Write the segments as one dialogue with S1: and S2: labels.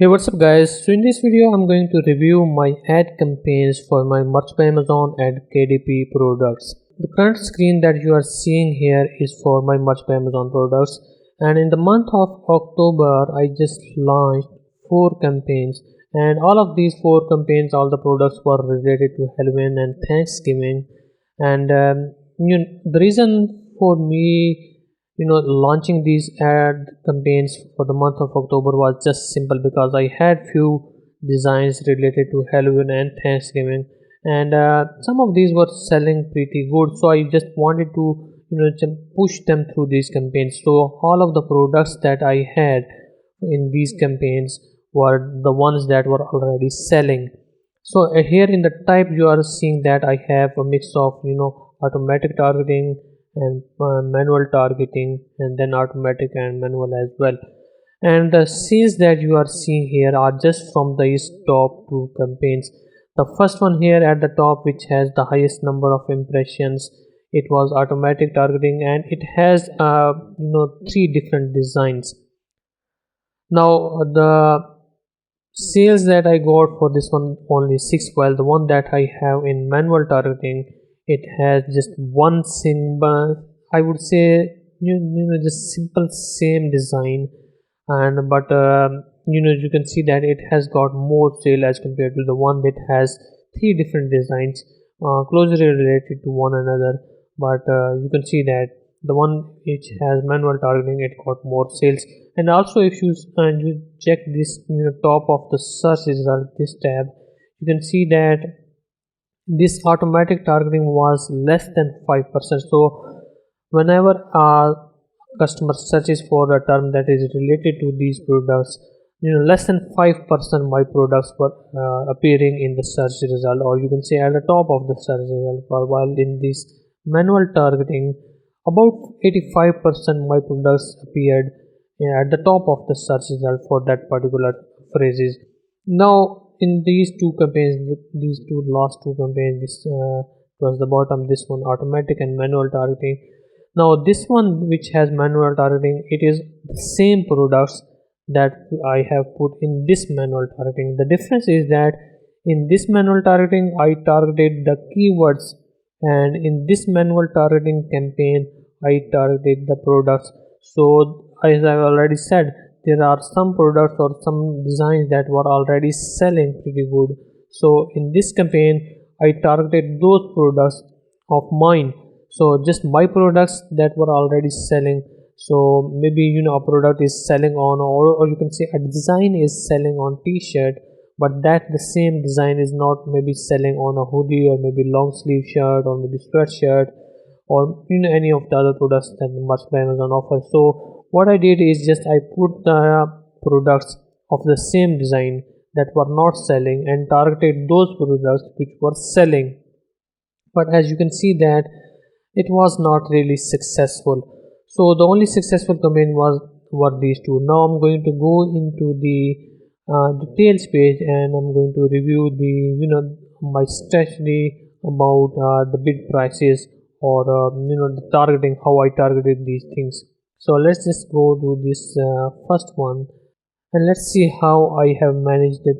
S1: Hey, what's up guys? So in this video I'm going to review my ad campaigns for my Merch by Amazon and KDP products. The current screen that you are seeing here is for my Merch by Amazon products, and in the month of October I just launched 4 campaigns, and all of these 4 campaigns, all the products were related to Halloween and Thanksgiving. And the reason for me launching these ad campaigns for the month of October was just simple because I had few designs related to Halloween and Thanksgiving, and some of these were selling pretty good, so I just wanted to just push them through these campaigns. So all of the products that I had in these campaigns were the ones that were already selling. So here in the type you are seeing that I have a mix of automatic targeting and manual targeting, and then automatic and manual as well. And the sales that you are seeing here are just from these top 2 campaigns. The first one here at the top, which has the highest number of impressions, it was automatic targeting, and it has 3 different designs. Now the sales that I got for this one only 6, while the one that I have in manual targeting, it has just one single, I would say just simple same design, and but you can see that it has got more sale as compared to the one that has 3 different designs closely related to one another. But you can see that the one which has manual targeting, it got more sales. And also if you check this top of the search result, this tab, you can see that this automatic targeting was less than 5%. So whenever a customer searches for a term that is related to these products, less than 5% my products were appearing in the search result, or you can say at the top of the search result. While in this manual targeting, about 85% my products appeared at the top of the search result for that particular phrases. Now in these 2 campaigns, these last two campaigns, this was the bottom, this one automatic and manual targeting. Now this one which has manual targeting, it is the same products that I have put in this manual targeting. The difference is that in this manual targeting I targeted the keywords, and in this manual targeting campaign I targeted the products. So as I already said, there are some products or some designs that were already selling pretty good. So in this campaign I targeted those products of mine, so just my products that were already selling. So maybe a product is selling on, or you can say a design is selling on t-shirt, but that the same design is not maybe selling on a hoodie, or maybe long sleeve shirt, or maybe sweatshirt, or any of the other products that Merch by Amazon offers. So what I did is just I put the products of the same design that were not selling and targeted those products which were selling. But as you can see that it was not really successful. So the only successful campaign were these 2. Now I'm going to go into the details page, and I'm going to review the my strategy about the bid prices, or the targeting, how I targeted these things. So let's just go to this first one, and let's see how I have managed the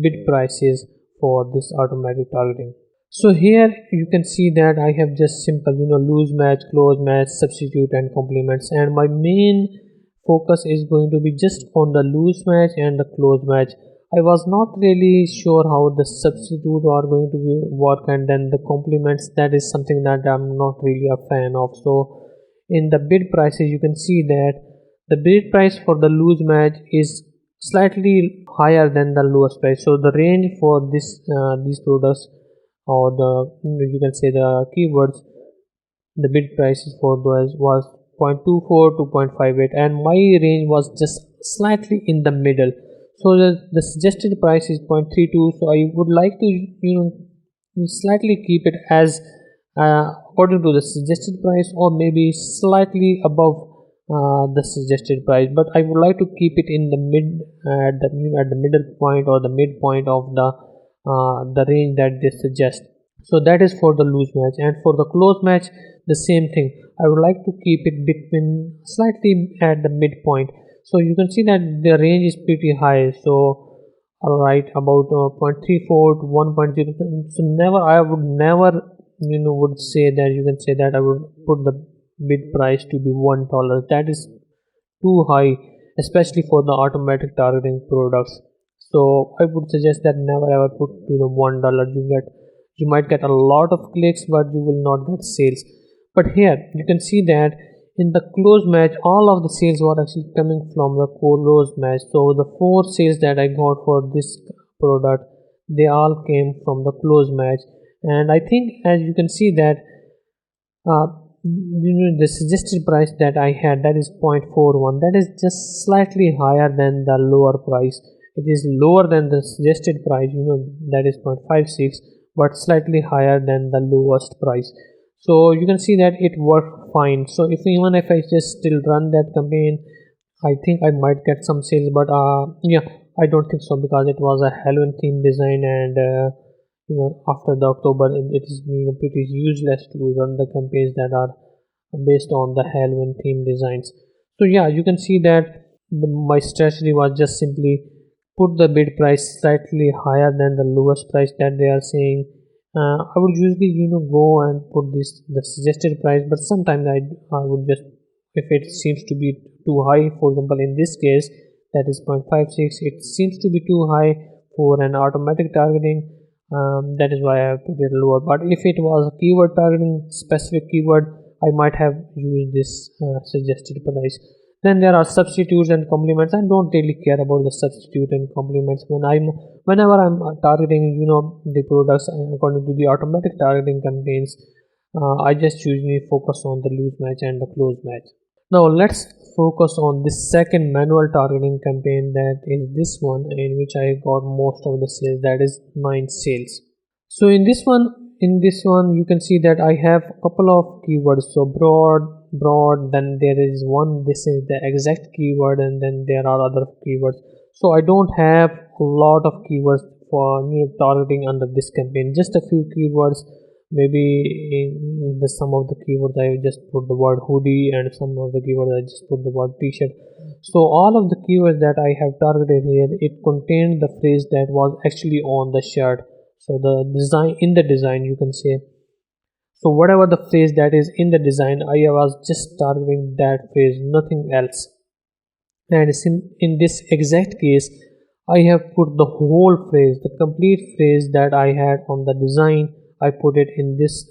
S1: bid prices for this automatic targeting. So here you can see that I have just simple loose match, close match, substitute and complements, and my main focus is going to be just on the loose match and the close match. I was not really sure how the substitute are going to work, and then the complements, that is something that I'm not really a fan of. So in the bid prices you can see that the bid price for the loose match is slightly higher than the lowest price. So the range for these products, or you can say the keywords, the bid prices for those was 0.24 to 0.58, and my range was just slightly in the middle. So the suggested price is 0.32, so I would like to slightly keep it as according to the suggested price, or maybe slightly above the suggested price, but I would like to keep it in the at the middle point, or the midpoint of the range that they suggest. So that is for the loose match. And for the close match, the same thing, I would like to keep it between slightly at the midpoint. So you can see that the range is pretty high. So right about 0.34 to 1.0. So never, I would never would say that you can say that I would put the bid price to be $1. That is too high, especially for the automatic targeting products. So I would suggest that never ever put to the $1. You might get a lot of clicks, but you will not get sales. But here you can see that in the close match, all of the sales were actually coming from the close match. So the 4 sales that I got for this product, they all came from the close match. And I think, as you can see that the suggested price that I had, that is 0.41, that is just slightly higher than the lower price. It is lower than the suggested price, that is 0.56, but slightly higher than the lowest price. So you can see that it worked fine. So even if I just still run that campaign, I think I might get some sales, but yeah, I don't think so, because it was a Halloween theme design, and after the October, it is pretty useless to run the campaigns that are based on the Halloween theme designs. So yeah, you can see that my strategy was just simply put the bid price slightly higher than the lowest price that they are saying. I would usually go and put the suggested price, but sometimes I would just, if it seems to be too high, for example in this case that is 0.56, it seems to be too high for an automatic targeting. That is why I put it lower. But if it was a keyword targeting, specific keyword, I might have used this suggested price. Then there are substitutes and complements. I don't really care about the substitute and complements whenever I'm targeting the products according to the automatic targeting campaigns. I just usually focus on the loose match and the close match. Now let's focus on this second manual targeting campaign, that is this one, in which I got most of the sales, that is 9 sales. So in this one you can see that I have a couple of keywords. So broad, then there is one, this is the exact keyword, and then there are other keywords. So I don't have a lot of keywords for targeting under this campaign, just a few keywords. Maybe in some of the keywords I just put the word hoodie, and some of the keywords I just put the word t-shirt. So all of the keywords that I have targeted here, it contained the phrase that was actually on the shirt. So the design you can say, so whatever the phrase that is in the design, I was just targeting that phrase, nothing else. And in this exact case, I have put the whole phrase, the complete phrase that I had on the design, I put it in this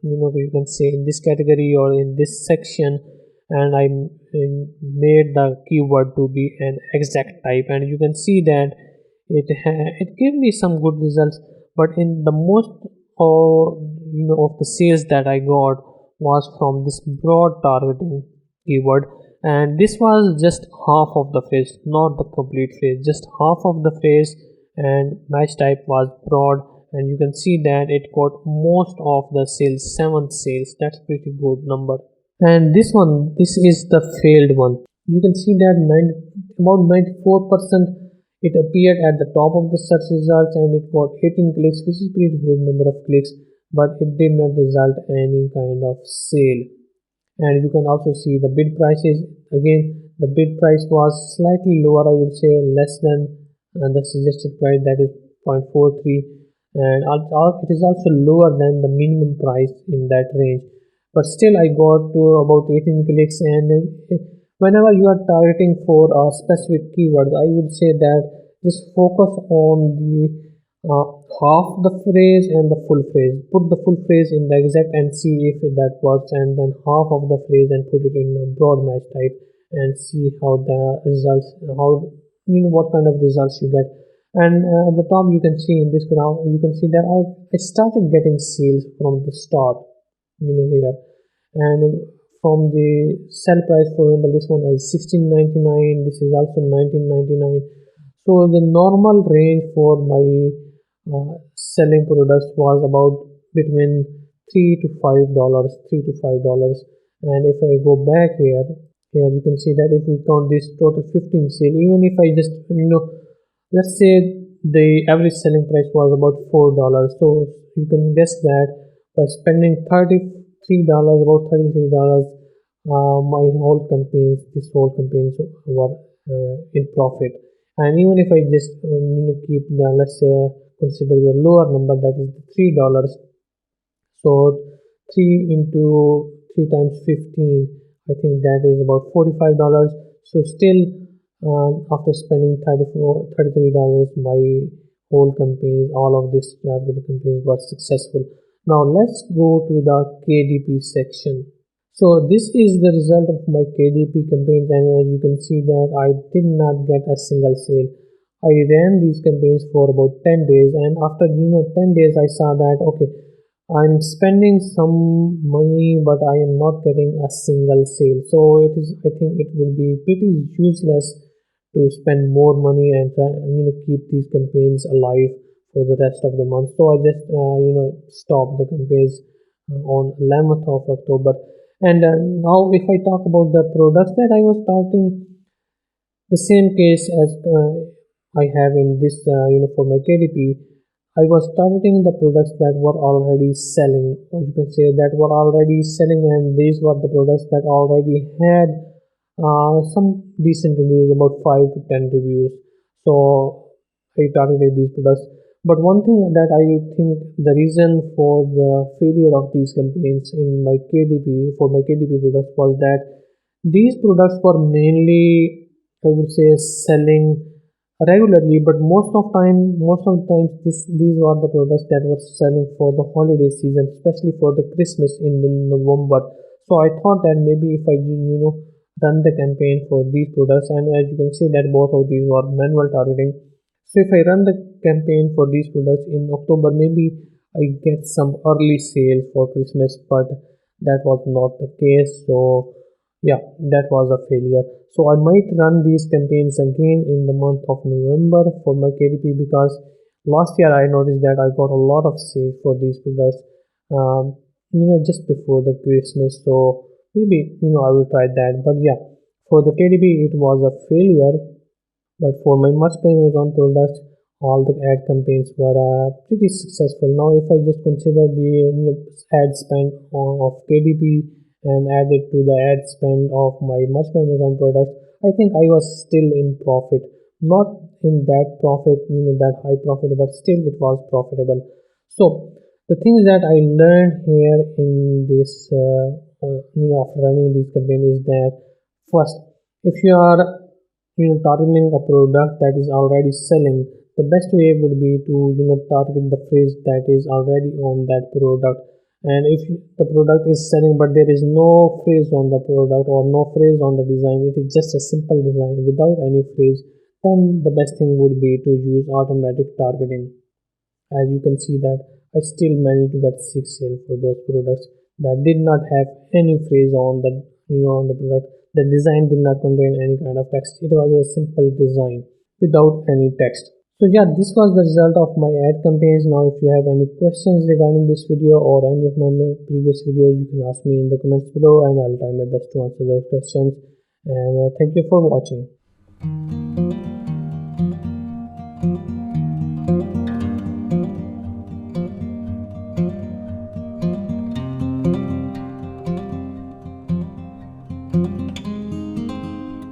S1: you can say in this category or in this section, and I made the keyword to be an exact type, and you can see that it gave me some good results. But in the most of the sales that I got was from this broad targeting keyword, and this was just half of the phrase, not the complete phrase, just half of the phrase, and match type was broad, and you can see that it got most of the sales, 7 sales. That's pretty good number. And this is the failed one. You can see that about 94% it appeared at the top of the search results, and it got 18 clicks, which is pretty good number of clicks, but it did not result any kind of sale. And you can also see the bid prices. Again, the bid price was slightly lower, I would say less than the suggested price, that is 0.43, and it is also lower than the minimum price in that range. But still I got to about 18 clicks. And whenever you are targeting for a specific keyword, I would say that just focus on the half the phrase and the full phrase. Put the full phrase in the exact and see if that works, and then half of the phrase and put it in a broad match type, and see how the results, what kind of results you get. And at the top you can see in this graph, you can see that I started getting sales from the start here. And from the sell price, for example, this one is $16.99, this is also $19.99. so the normal range for my selling products was about between $3 to $5. And if I go back here you can see that if we count this total 15 sale, even if I just let's say the average selling price was about $4, so you can guess that by spending $33, about $33, this whole campaigns were in profit. And even if I just keep the, let's say, consider the lower number, that is the $3. So 3 into 3 times 15, I think that is about $45. So still, after spending $33, my whole campaigns, all of these targeted campaigns were successful. Now let's go to the KDP section. So this is the result of my KDP campaigns, and as you can see that I did not get a single sale. I ran these campaigns for about 10 days, and after 10 days I saw that okay, I'm spending some money but I am not getting a single sale. So I think it would be pretty useless to spend more money and keep these campaigns alive for the rest of the month. So I just stopped the campaigns on 11th of October. And now if I talk about the products that I was starting, the same case as I have in this for my KDP, I was targeting the products that were already selling, or you can say that were already selling, and these were the products that already had some decent reviews, about 5 to 10 reviews. So I targeted these products. But one thing that I think the reason for the failure of these campaigns in my KDP, for my KDP products, was that these products were mainly, I would say, selling regularly, but most of the times these were the products that were selling for the holiday season, especially for the Christmas in the November. So I thought that maybe if I run the campaign for these products, and as you can see that both of these were manual targeting. So if I run the campaign for these products in October, maybe I get some early sale for Christmas, but that was not the case. So yeah, that was a failure. So I might run these campaigns again in the month of November for my KDP, because last year I noticed that I got a lot of sales for these products just before the Christmas. So maybe I will try that. But yeah, for the KDP it was a failure. But for my much by Amazon products, all the ad campaigns were pretty successful. Now if I just consider the ad spend of KDP and add it to the ad spend of my much by Amazon products, I think I was still in profit. Not in that profit, that high profit, but still it was profitable. So the things that I learned here in this of running these campaigns is that, first, if you are targeting a product that is already selling, the best way would be to target the phrase that is already on that product. And if the product is selling but there is no phrase on the product or no phrase on the design, it is just a simple design without any phrase, then the best thing would be to use automatic targeting. As you can see that I still managed to get 6 sales for those products that did not have any phrase on the on the product. The design did not contain any kind of text. It was a simple design without any text. So yeah, this was the result of my ad campaigns. Now if you have any questions regarding this video or any of my previous videos, you can ask me in the comments below and I'll try my best to answer those questions. And thank you for watching.